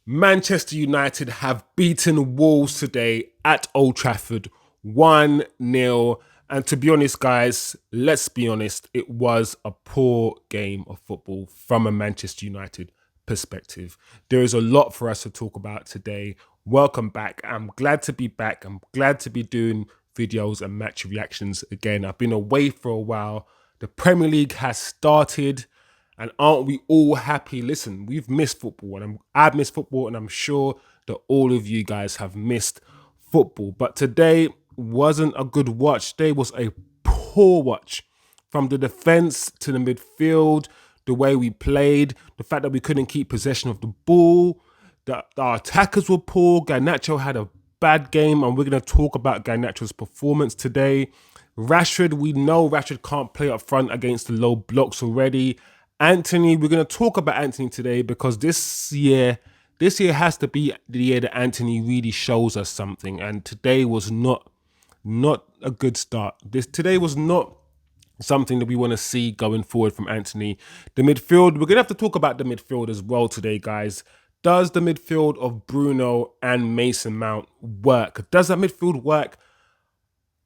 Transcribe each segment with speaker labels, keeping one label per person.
Speaker 1: Manchester United have beaten Wolves today at Old Trafford 1-0. And to be honest, guys, let's be honest, it was a poor game of football from a Manchester United perspective. There is a lot for us to talk about today. Welcome back. I'm glad to be back. I'm glad to be doing videos and match reactions again. I've been away for a while. The Premier League has started. And aren't we all happy? Listen, we've missed football, and I've missed football, and I'm sure that all of you guys have missed football. But today wasn't a good watch. Today was a poor watch. From the defense to the midfield, the way we played, the fact that we couldn't keep possession of the ball, that our attackers were poor. Garnacho had a bad game, and we're going to talk about Garnacho's performance today. Rashford, we know Rashford can't play up front against the low blocks already. Antony, we're going to talk about Antony today because this year has to be the year that Antony really shows us something. And today was not a good start. Today was not something that we want to see going forward from Antony. The midfield, we're going to have to talk about the midfield as well today, guys. Does the midfield of Bruno and Mason Mount work? Does that midfield work?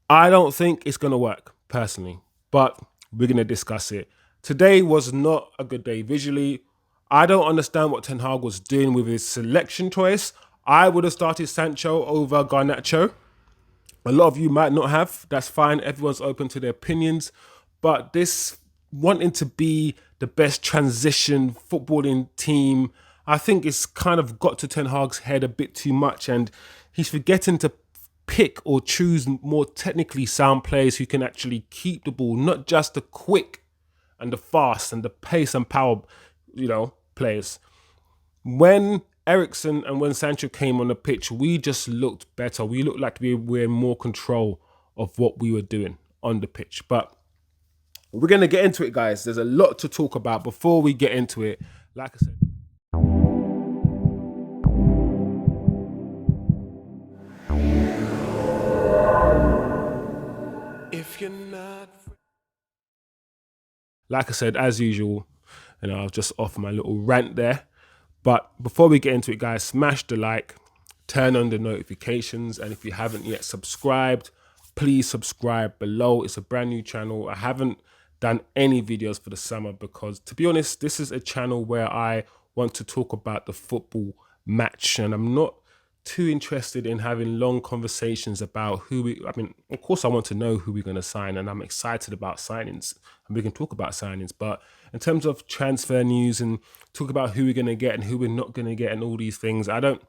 Speaker 1: I don't think it's going to work, personally, but we're going to discuss it. Today was not a good day visually. I don't understand what Ten Hag was doing with his selection choice. I would have started Sancho over Garnacho. A lot of you might not have. That's fine. Everyone's open to their opinions. But this wanting to be the best transition footballing team, I think it's kind of got to Ten Hag's head a bit too much. And he's forgetting to pick or choose more technically sound players who can actually keep the ball, not just the quick and the fast and the pace and power, players. When Eriksen and when Sancho came on the pitch, we just looked better. We looked like we were in more control of what we were doing on the pitch. But we're going to get into it, guys. There's a lot to talk about. Before we get into it, like I said, if you're not... Like I said, as usual, I'll just offer my little rant there. But before we get into it, guys, smash the like, turn on the notifications. And if you haven't yet subscribed, please subscribe below. It's a brand new channel. I haven't done any videos for the summer because, to be honest, this is a channel where I want to talk about the football match. And I'm not too interested in having long conversations about of course I want to know who we're going to sign, and I'm excited about signings, and we can talk about signings, but in terms of transfer news and talk about who we're going to get and who we're not going to get and all these things, I don't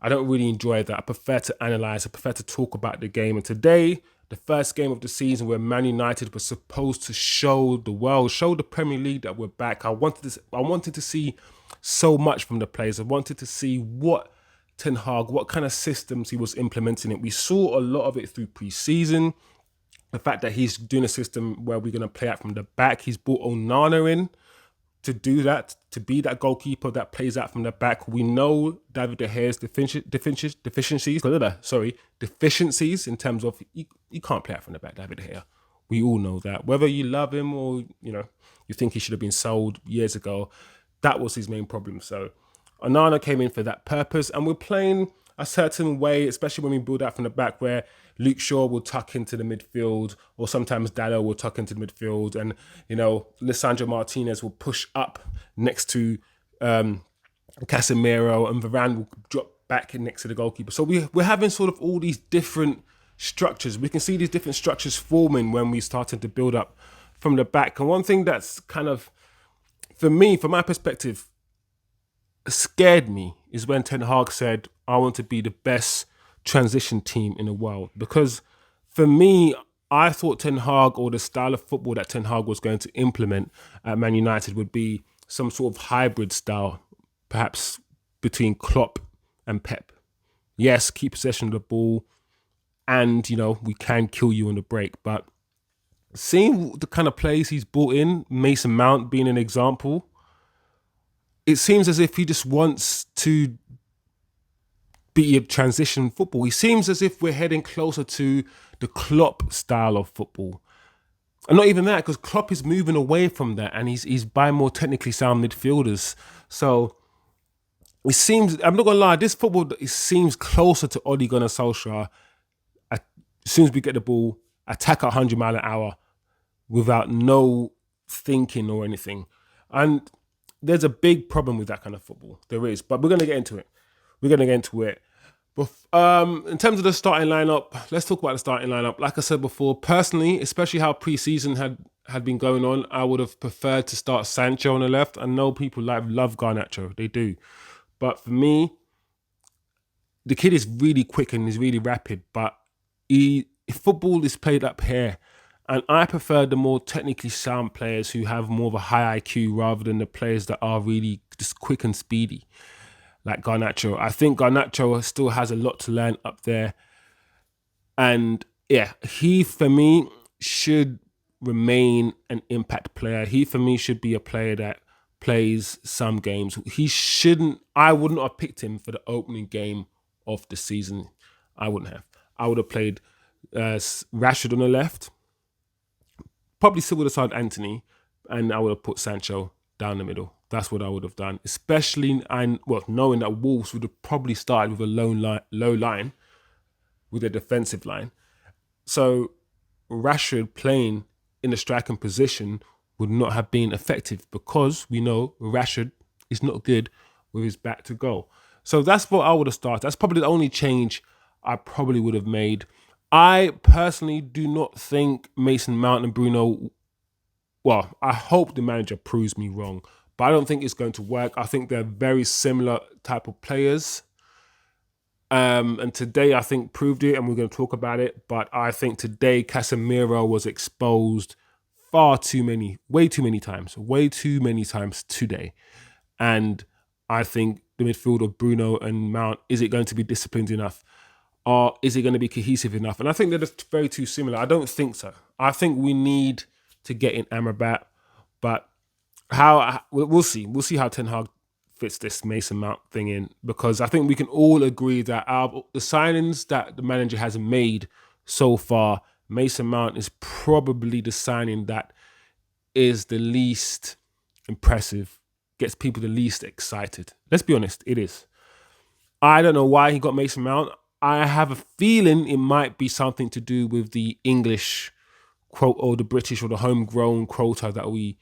Speaker 1: really enjoy that. I prefer to analyze, I prefer to talk about the game. And today, the first game of the season where Man United was supposed to show the world, show the Premier League that we're back. I wanted to see so much from the players. I wanted to see what Ten Hag, what kind of systems he was implementing it. We saw a lot of it through pre-season. The fact that he's doing a system where we're going to play out from the back. He's brought Onana in to do that, to be that goalkeeper that plays out from the back. We know David De Gea's deficiencies in terms of you can't play out from the back, David De Gea. We all know that. Whether you love him or, you think he should have been sold years ago, that was his main problem. So Onana came in for that purpose, and we're playing a certain way, especially when we build out from the back, where Luke Shaw will tuck into the midfield, or sometimes Dalot will tuck into the midfield, and Lisandro Martinez will push up next to Casemiro, and Varane will drop back in next to the goalkeeper. So we're having sort of all these different structures. We can see these different structures forming when we started to build up from the back. And one thing that's kind of, for me, from my perspective, scared me is when Ten Hag said, I want to be the best transition team in the world. Because for me, I thought Ten Hag, or the style of football that Ten Hag was going to implement at Man United, would be some sort of hybrid style, perhaps between Klopp and Pep. Yes, keep possession of the ball, and, we can kill you on the break. But seeing the kind of players he's brought in, Mason Mount being an example, it seems as if he just wants to be a transition football. He seems as if we're heading closer to the Klopp style of football. And not even that, because Klopp is moving away from that, and he's buying more technically sound midfielders. So it seems, I'm not gonna lie, this football, it seems closer to Ole Gunnar Solskjaer. As soon as we get the ball, attack at 100 mile an hour without no thinking or anything. And there's a big problem with that kind of football. There is, but we're gonna get into it. But in terms of the starting lineup, let's talk about the starting lineup. Like I said before, personally, especially how pre-season had been going on, I would have preferred to start Sancho on the left. I know people love Garnacho, they do. But for me, the kid is really quick and he's really rapid, but football is played up here. And I prefer the more technically sound players who have more of a high IQ rather than the players that are really just quick and speedy, like Garnacho. I think Garnacho still has a lot to learn up there. And yeah, he, for me, should remain an impact player. He, for me, should be a player that plays some games. I wouldn't have picked him for the opening game of the season. I wouldn't have. I would have played Rashford on the left. Probably still would have signed Antony, and I would have put Sancho down the middle. That's what I would have done. Especially, knowing that Wolves would have probably started with a low line, with a defensive line. So Rashford playing in the striking position would not have been effective because we know Rashford is not good with his back to goal. So that's what I would have started. That's probably the only change I probably would have made. I personally do not think Mason Mount and Bruno, well, I hope the manager proves me wrong, but I don't think it's going to work. I think they're very similar type of players. And today I think proved it, and we're going to talk about it. But I think today Casemiro was exposed way too many times today. And I think the midfield of Bruno and Mount, is it going to be disciplined enough? Or is it going to be cohesive enough? And I think they're just very too similar. I don't think so. I think we need to get in Amrabat, but we'll see. We'll see how Ten Hag fits this Mason Mount thing in, because I think we can all agree that the signings that the manager has made so far, Mason Mount is probably the signing that is the least impressive, gets people the least excited. Let's be honest, it is. I don't know why he got Mason Mount. I have a feeling it might be something to do with the English quote, or the British or the homegrown quota that we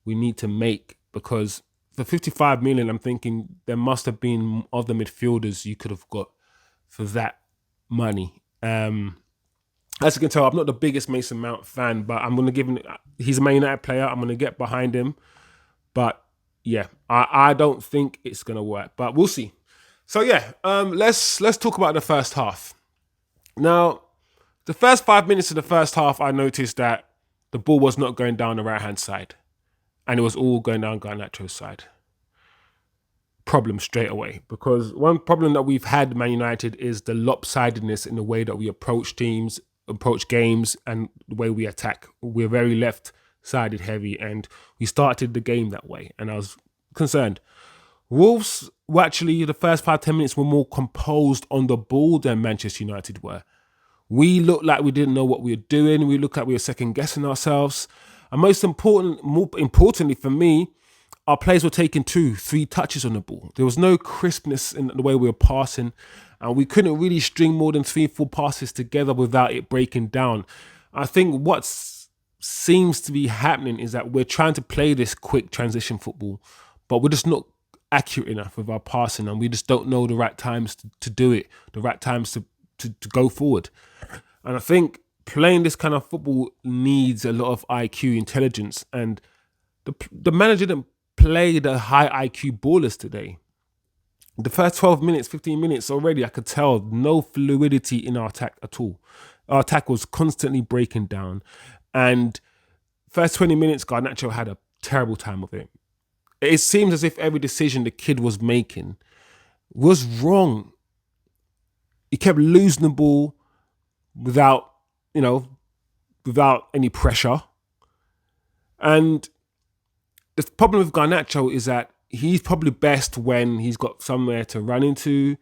Speaker 1: need to make, because for 55 million, I'm thinking there must have been other midfielders you could have got for that money. As you can tell, I'm not the biggest Mason Mount fan, but I'm going to give him, he's a Man United player. I'm going to get behind him. But yeah, I don't think it's going to work, but we'll see. So yeah, let's talk about the first half. Now, the first 5 minutes of the first half, I noticed that the ball was not going down the right-hand side, and it was all going down Garnacho's side. Problem straight away, because one problem that we've had Man United is the lopsidedness in the way that we approach teams, approach games, and the way we attack. We're very left-sided heavy, and we started the game that way, and I was concerned. Wolves were actually, the first 5-10 minutes were more composed on the ball than Manchester United were. We looked like we didn't know what we were doing. We looked like we were second-guessing ourselves. And more importantly for me, our players were taking 2-3 touches on the ball. There was no crispness in the way we were passing, and we couldn't really string more than 3-4 passes together without it breaking down. I think what seems to be happening is that we're trying to play this quick transition football, but we're just not accurate enough with our passing, and we just don't know the right times to do it, the right times to go forward. And I think playing this kind of football needs a lot of IQ, intelligence, and the manager didn't play the high IQ ballers today. The first 12 minutes, 15 minutes already, I could tell no fluidity in our attack at all. Our attack was constantly breaking down, and first 20 minutes, Garnacho had a terrible time of it. It seems as if every decision the kid was making was wrong. He kept losing the ball without any pressure. And the problem with Garnacho is that he's probably best when he's got somewhere to run into.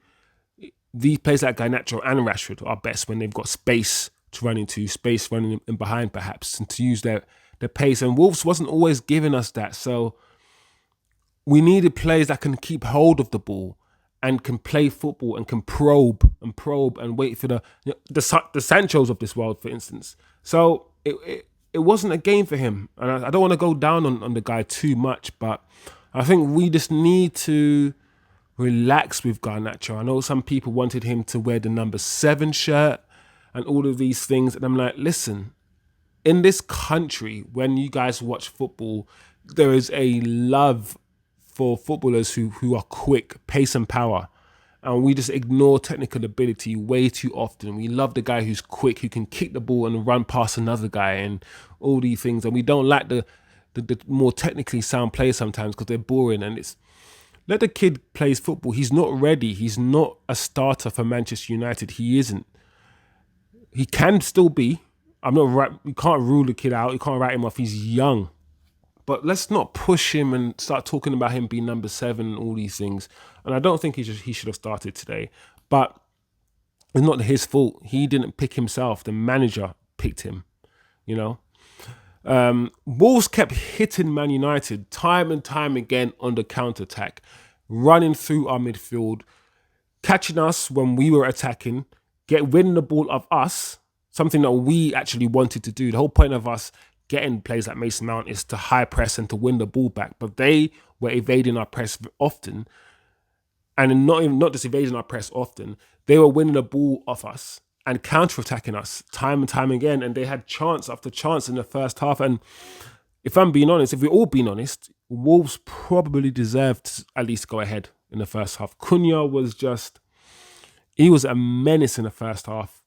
Speaker 1: These players like Garnacho and Rashford are best when they've got space to run into, space running in behind perhaps, and to use their pace. And Wolves wasn't always giving us that. So we needed players that can keep hold of the ball and can play football and can probe and wait for the Sanchos of this world, for instance. So it wasn't a game for him. And I don't want to go down on the guy too much, but I think we just need to relax with Garnacho. I know some people wanted him to wear the number 7 shirt and all of these things. And I'm like, listen, in this country, when you guys watch football, there is a love for footballers who are quick, pace and power. And we just ignore technical ability way too often. We love the guy who's quick, who can kick the ball and run past another guy and all these things. And we don't like the more technically sound players sometimes because they're boring. And it's, let the kid play his football. He's not ready. He's not a starter for Manchester United. He isn't. He can still be. I'm not right. You can't rule the kid out. You can't write him off. He's young. But let's not push him and start talking about him being number 7 and all these things. And I don't think he should have started today. But it's not his fault. He didn't pick himself. The manager picked him, you know. Wolves kept hitting Man United time and time again on the counter-attack, running through our midfield, catching us when we were attacking, winning the ball of us, something that we actually wanted to do. The whole point of us getting plays like Mason Mount is to high press and to win the ball back. But they were evading our press often. And not just evading our press often, they were winning the ball off us and counter-attacking us time and time again. And they had chance after chance in the first half. And if I'm being honest, if we're all being honest, Wolves probably deserved to at least go ahead in the first half. Cunia he was a menace in the first half.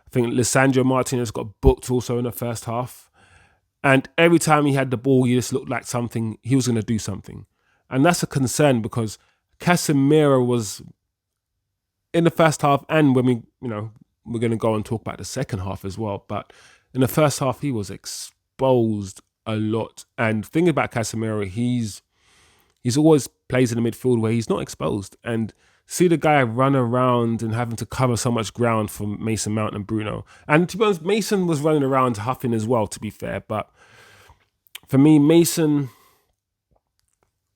Speaker 1: I think Lisandro Martinez got booked also in the first half. And every time he had the ball, he just looked like he was going to do something. And that's a concern because Casemiro was in the first half, and when we're going to go and talk about the second half as well. But in the first half, he was exposed a lot. And thinking about Casemiro, he's always plays in the midfield where he's not exposed. And see the guy run around and having to cover so much ground for Mason Mount and Bruno. And to be honest, Mason was running around huffing as well, to be fair. But for me,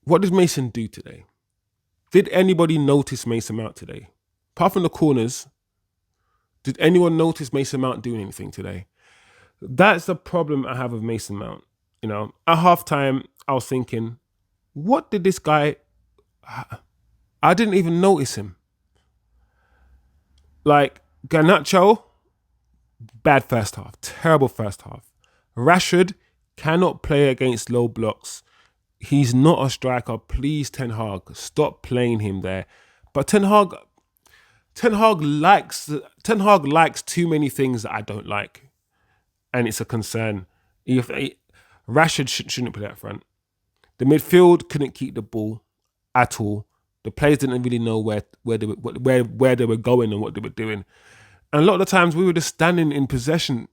Speaker 1: what did Mason do today? Did anybody notice Mason Mount today? Apart from the corners, did anyone notice Mason Mount doing anything today? That's the problem I have with Mason Mount. You know, at halftime, I was thinking, what did this guy... I didn't even notice him. Like, Garnacho, bad first half. Terrible first half. Rashford cannot play against low blocks. He's not a striker. Please, Ten Hag, stop playing him there. But Ten Hag likes too many things that I don't like. And it's a concern. Rashford shouldn't play up front. The midfield couldn't keep the ball at all. The players didn't really know where they were going and what they were doing. And a lot of the times we were just standing in position,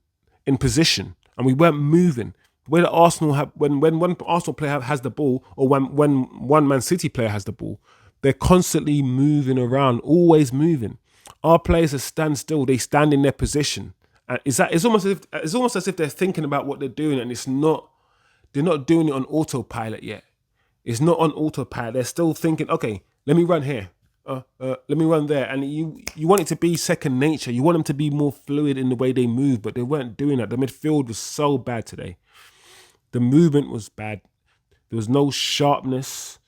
Speaker 1: and we weren't moving. When Arsenal when one Arsenal player has the ball, or when one Man City player has the ball, they're constantly moving around, always moving. Our players are stand still. They stand in their position. And it's almost as if they're thinking about what they're doing, and they're not doing it on autopilot yet. It's not on autopilot. They're still thinking, okay, let me run here. Let me run there. And you want it to be second nature. You want them to be more fluid in the way they move, but they weren't doing that. The midfield was so bad today. The movement was bad. There was no sharpness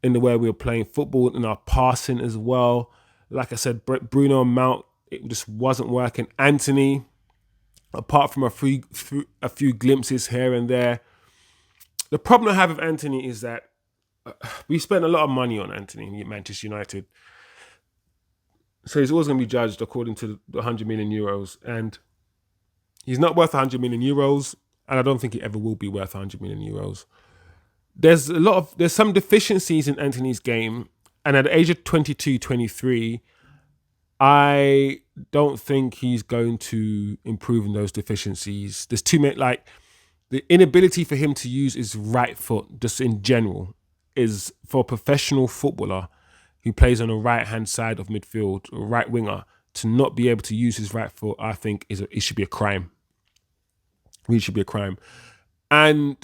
Speaker 1: in the way we were playing football, in our passing as well. Like I said, Bruno and Mount, it just wasn't working. Antony, apart from a few glimpses here and there. The problem I have with Antony is that we spent a lot of money on Antony at Manchester United. So he's always going to be judged according to the 100 million euros. And he's not worth 100 million euros. And I don't think he ever will be worth 100 million euros. There's some deficiencies in Antony's game. And at the age of 22, 23, I don't think he's going to improve in those deficiencies. There's too many, like, the inability for him to use his right foot, just in general, is for a professional footballer who plays on the right-hand side of midfield, or right winger, to not be able to use his right foot, I think it should be a crime. It really should be a crime. And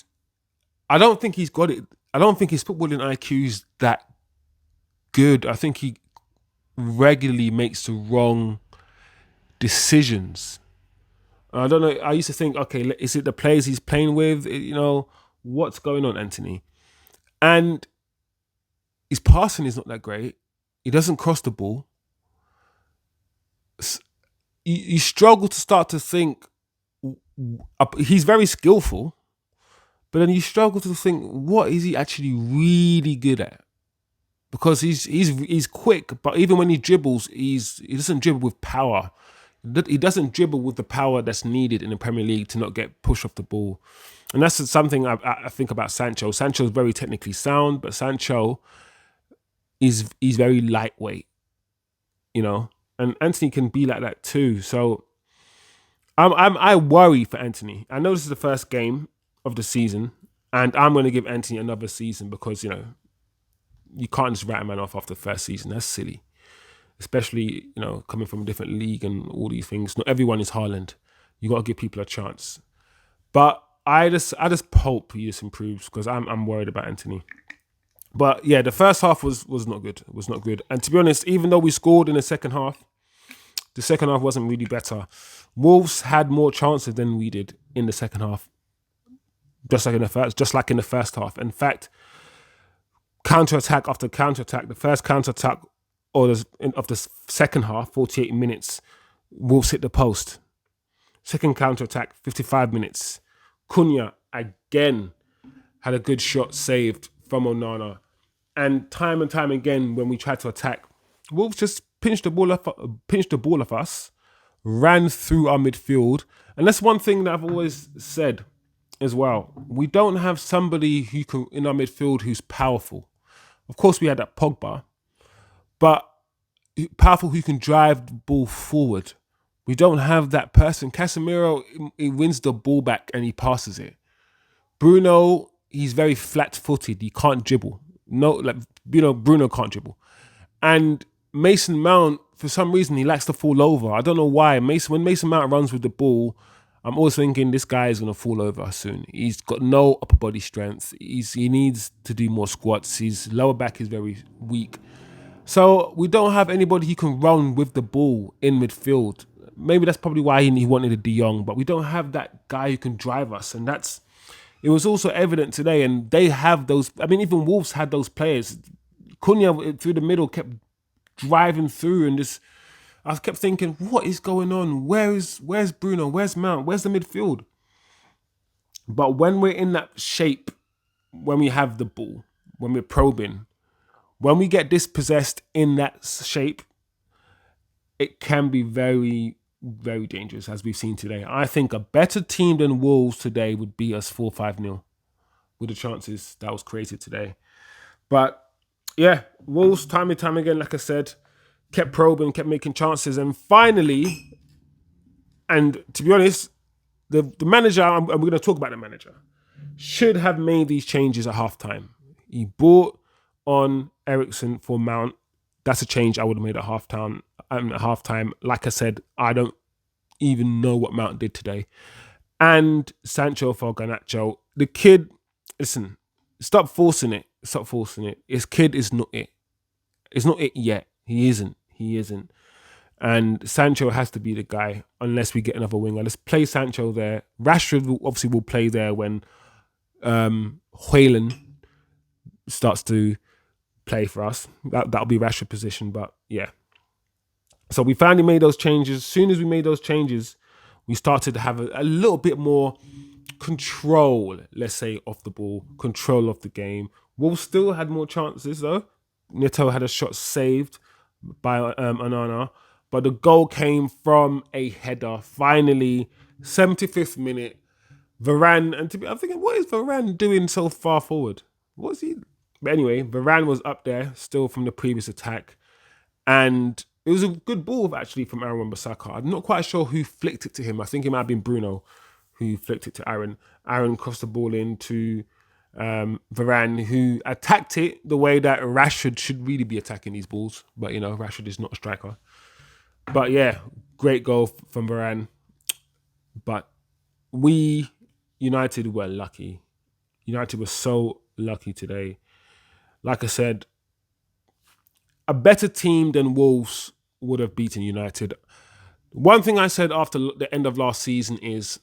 Speaker 1: I don't think he's got it. I don't think his footballing IQ is that good. I think he regularly makes the wrong decisions. I don't know. I used to think, okay, is it the players he's playing with? What's going on, Antony? And his passing is not that great. He doesn't cross the ball. You struggle to start to think he's very skillful, but then you struggle to think, what is he actually really good at? Because he's quick, but even when he dribbles, he doesn't dribble with power. He doesn't dribble with the power that's needed in the Premier League to not get pushed off the ball. And that's something I think about Sancho. Sancho is very technically sound, but Sancho he's very lightweight, and Antony can be like that too. So I worry for Antony. I know this is the first game of the season, and I'm going to give Antony another season because you can't just write a man off after the first season. That's silly, especially coming from a different league and all these things. Not everyone is Haaland. You got to give people a chance. But I just hope he just improves because I'm worried about Antony. But yeah, the first half was not good. It was not good. And to be honest, even though we scored in the second half wasn't really better. Wolves had more chances than we did in the second half. Just like in the first half. In fact, counter-attack after counter-attack, the first counter-attack of the second half, 48 minutes, Wolves hit the post. Second counter-attack, 55 minutes. Cunia again had a good shot saved from Onana. And time again, when we tried to attack, Wolves just pinched the ball off us, ran through our midfield. And that's one thing that I've always said as well. We don't have somebody who can in our midfield who's powerful. Of course, we had that Pogba, but powerful who can drive the ball forward. We don't have that person. Casemiro, he wins the ball back and he passes it. Bruno, he's very flat-footed. He can't dribble. Bruno can't dribble. And Mason Mount, for some reason, he likes to fall over. I don't know why. When Mason Mount runs with the ball, I'm always thinking this guy is going to fall over soon. He's got no upper body strength. He needs to do more squats. His lower back is very weak. So we don't have anybody who can run with the ball in midfield. Maybe that's probably why he wanted a De Jong, but we don't have that guy who can drive us. And it was also evident today, and they have those. I mean, even Wolves had those players. Cunia through the middle kept driving through, and I kept thinking, what is going on? Where's Bruno? Where's Mount? Where's the midfield? But when we're in that shape, when we have the ball, when we're probing, when we get dispossessed in that shape, it can be very, very dangerous, as we've seen today. I think a better team than Wolves today would beat us 4-5-0 with the chances that was created today. But yeah, Wolves time and time again, like I said, kept probing, kept making chances. And finally, and to be honest, the manager, and we're going to talk about the manager, should have made these changes at halftime. He brought on Eriksen for Mount. That's a change I would have made at halftime. Like I said, I don't even know what Mount did today. And Sancho for Garnacho. The kid, listen, stop forcing it. His kid is not it. It's not it yet. He isn't. And Sancho has to be the guy unless we get another winger. Let's play Sancho there. Rashford will play there when Højlund starts to play for us. That'll be Rashford's position, but yeah. So we finally made those changes. As soon as we made those changes, we started to have a little bit more control, let's say, of the ball, control of the game. Wolves still had more chances though. Neto had a shot saved by Onana, but the goal came from a header. Finally, 75th minute, Varane, and I'm thinking, what is Varane doing so far forward? What's he? But anyway, Varane was up there still from the previous attack, and it was a good ball actually from Aaron Wan-Bissaka. I'm not quite sure who flicked it to him. I think it might have been Bruno who flicked it to Aaron. Aaron crossed the ball into Varane, who attacked it the way that Rashford should really be attacking these balls. But, Rashford is not a striker. But, yeah, great goal from Varane. But we, United, were lucky. United were so lucky today. Like I said, a better team than Wolves would have beaten United. One thing I said after the end of last season is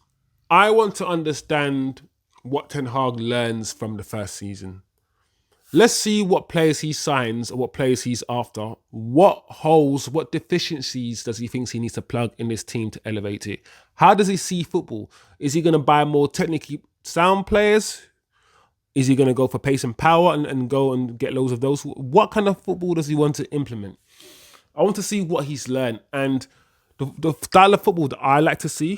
Speaker 1: I want to understand what Ten Hag learns from the first season. Let's see what players he signs or what players he's after. What holes, what deficiencies does he think he needs to plug in this team to elevate it? How does he see football? Is he going to buy more technically sound players? Is he going to go for pace and power and go and get loads of those? What kind of football does he want to implement? I want to see what he's learned. And the style of football that I like to see,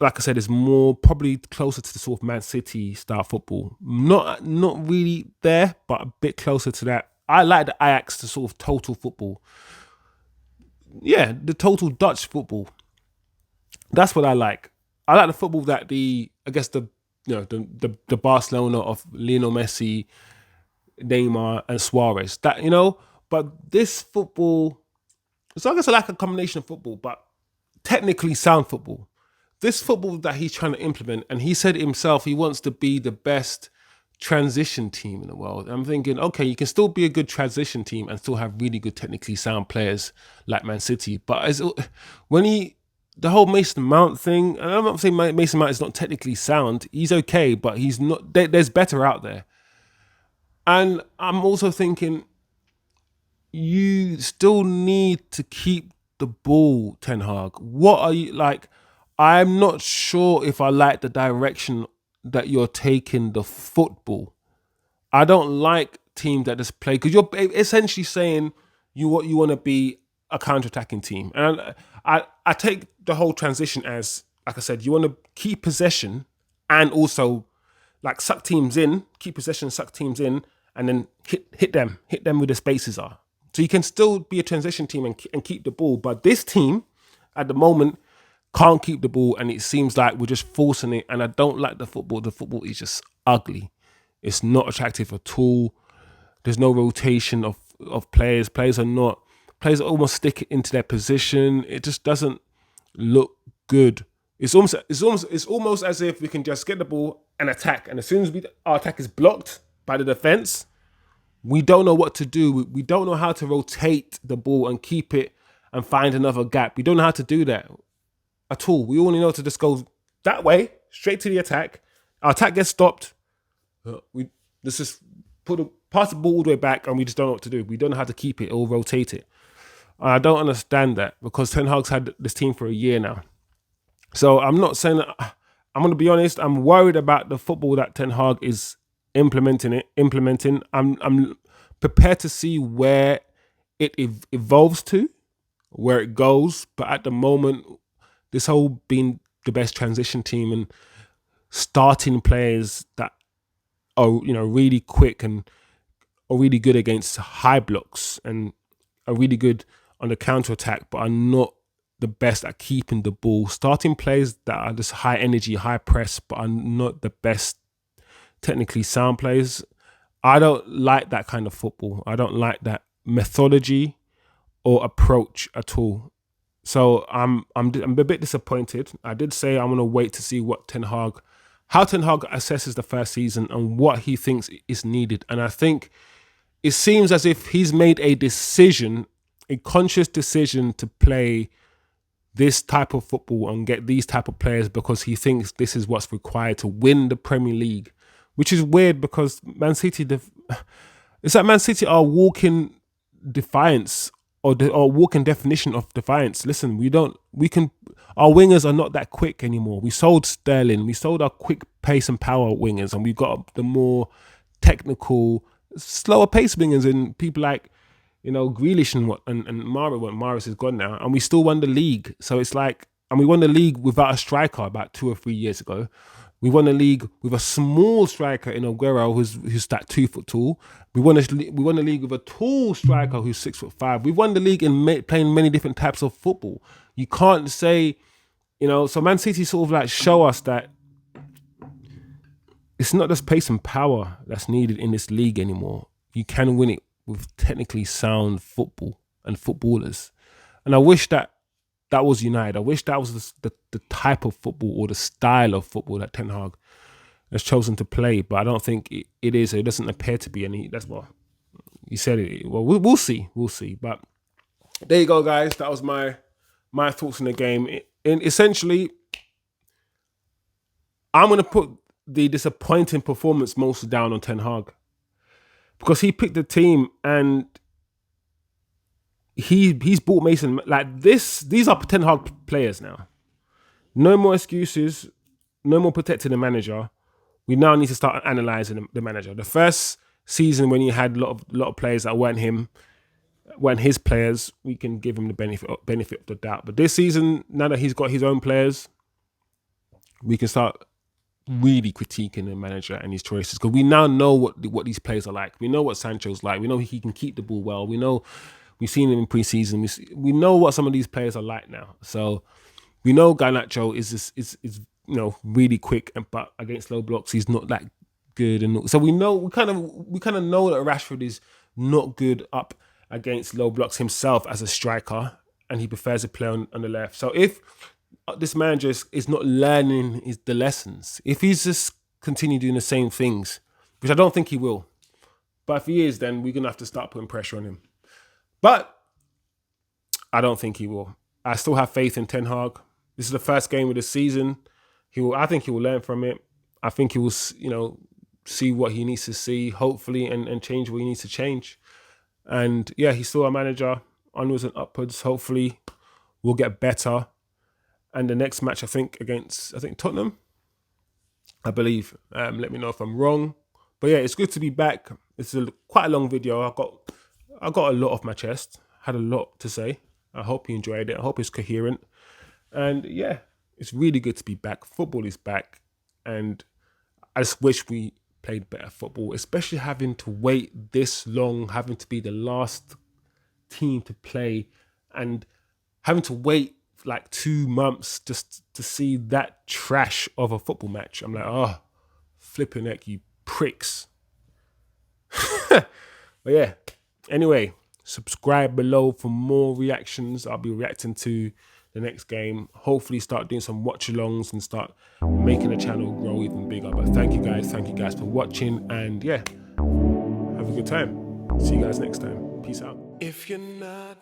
Speaker 1: like I said, is more probably closer to the sort of Man City style football. Not really there, but a bit closer to that. I like the Ajax, the sort of total football. Yeah, the total Dutch football. That's what I like. I like the football that the Barcelona of Lionel Messi, Neymar, and Suarez. But this football, as long as I like a combination of football, but technically sound football. This football that he's trying to implement, and he said himself he wants to be the best transition team in the world. And I'm thinking, okay, you can still be a good transition team and still have really good technically sound players like Man City. But the whole Mason Mount thing, and I'm not saying Mason Mount is not technically sound. He's okay, but he's not. There's better out there. And I'm also thinking, you still need to keep the ball, Ten Hag. What are you like? I'm not sure if I like the direction that you're taking the football. I don't like teams that just play, because you're essentially saying you want to be a counter-attacking team. And I take the whole transition as, like I said, you want to keep possession and also like suck teams in, keep possession, suck teams in, and then hit them where the spaces are. So you can still be a transition team and keep the ball. But this team at the moment can't keep the ball, and it seems like we're just forcing it. And I don't like the football. The football is just ugly. It's not attractive at all. There's no rotation of players. Players almost stick into their position. It just doesn't look good. It's almost as if we can just get the ball and attack, and as soon as our attack is blocked by the defense, we don't know what to do. We don't know how to rotate the ball and keep it and find another gap. We don't know how to do that at all. We only know to just go that way, straight to the attack. Our attack gets stopped. Let's just pass the ball all the way back, and we just don't know what to do. We don't know how to keep it or rotate it. I don't understand that, because Ten Hag's had this team for a year now. So I'm not saying that. I'm going to be honest. I'm worried about the football that Ten Hag is implementing. I'm prepared to see where it evolves to, where it goes. But at the moment, this whole being the best transition team and starting players that are really quick and are really good against high blocks and are really good on the counter attack, but are not the best at keeping the ball. Starting players that are just high energy, high press, but are not the best technically sound players. I don't like that kind of football. I don't like that methodology or approach at all. So I'm a bit disappointed. I did say I'm going to wait to see how Ten Hag assesses the first season and what he thinks is needed. And I think it seems as if he's made a conscious decision to play this type of football and get these type of players because he thinks this is what's required to win the Premier League, which is weird because Man City, it's like Man City are walking defiance or walking definition of defiance. Listen, our wingers are not that quick anymore. We sold Sterling, we sold our quick pace and power wingers, and we've got the more technical, slower pace wingers and people like, Grealish and Mahrez is gone now, and we still won the league. So it's like, and we won the league without a striker about 2 or 3 years ago. We won the league with a small striker in Aguero who's that 2 foot tall. We won the league with a tall striker who's 6'5". We won the league in playing many different types of football. You can't say, so Man City sort of like show us that it's not just pace and power that's needed in this league anymore. You can win it with technically sound football and footballers. And I wish that was United. I wish that was the type of football or the style of football that Ten Hag has chosen to play. But I don't think it is. It doesn't appear to be any. That's what He said it. Well, we'll see. We'll see. But there you go, guys. That was my thoughts on the game. And essentially, I'm going to put the disappointing performance mostly down on Ten Hag, because he picked the team and he's bought Mason like this. These are Ten Hag players now. No more excuses. No more protecting the manager. We now need to start analysing the manager. The first season, when he had a lot of players that weren't his players, we can give him the benefit of the doubt. But this season, now that he's got his own players, we can start really critiquing the manager and his choices, because we now know what these players are like. We know what Sancho's like. We know he can keep the ball well. We know we've seen him in pre-season. We know what some of these players are like now. So we know Garnacho is really quick, but against low blocks he's not that good. And so we kind of know that Rashford is not good up against low blocks himself as a striker, and he prefers to play on the left. So if this manager is not learning the lessons, if he's just continue doing the same things, which I don't think he will, but if he is, then we're going to have to start putting pressure on him. But I don't think he will. I still have faith in Ten Hag. This is the first game of the season. I think he will learn from it. I think he will, see what he needs to see, hopefully, and change what he needs to change. And yeah, he's still a manager, onwards and upwards. Hopefully, we'll get better. And the next match, I think Tottenham, I believe. Let me know if I'm wrong. But yeah, it's good to be back. It's quite a long video. I got a lot off my chest. Had a lot to say. I hope you enjoyed it. I hope it's coherent. And yeah, it's really good to be back. Football is back. And I just wish we played better football, especially having to wait this long, having to be the last team to play, and having to wait like 2 months just to see that trash of a football match. I'm like, oh, flipping heck, you pricks. But yeah, anyway, subscribe below for more reactions. I'll be reacting to the next game. Hopefully start doing some watch-alongs and start making the channel grow even bigger. But thank you guys for watching, and yeah, have a good time. See you guys next time. Peace out. If you're not